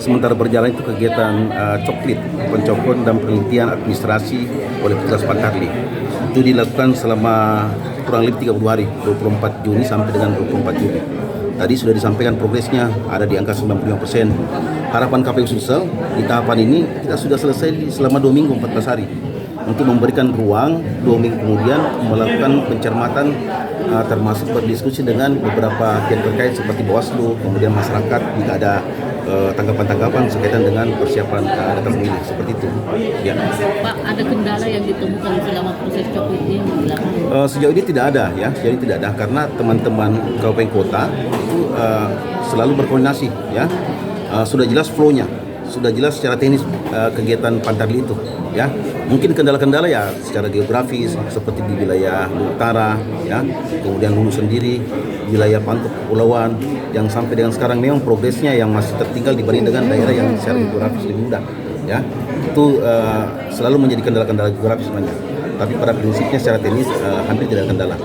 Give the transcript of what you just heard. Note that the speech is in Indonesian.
sementara berjalan itu kegiatan coklit, pencokon dan penelitian administrasi oleh petugas Pantarli. Itu dilakukan selama kurang lebih 30 hari, 24 Juni sampai dengan 24 Juli. Tadi sudah disampaikan progresnya ada di angka 95%. Harapan KPU Sulsel di tahapan ini kita sudah selesai selama 2 minggu 14 hari untuk memberikan ruang 2 minggu kemudian melakukan pencermatan termasuk berdiskusi dengan beberapa pihak terkait seperti Bawaslu, kemudian masyarakat jika ada tanggapan-tanggapan berkaitan dengan persiapan data pemilih seperti itu. Ya. Pak, ada kendala yang ditemukan selama proses coklit ini? Sejauh ini tidak ada ya, jadi tidak ada karena teman-teman kabupaten kota itu selalu berkoordinasi ya. Sudah jelas flow-nya, sudah jelas secara teknis kegiatan Pantarli itu ya. Mungkin kendala-kendala ya secara geografis seperti di wilayah utara ya, kemudian Hulu sendiri, wilayah Pantuk Kepulauan yang sampai dengan sekarang memang progresnya yang masih tertinggal dibanding dengan daerah yang secara geografis lebih mudah ya. Itu selalu menjadi kendala-kendala geografis sebenarnya. Tapi pada prinsipnya secara teknis hampir tidak ada kendala.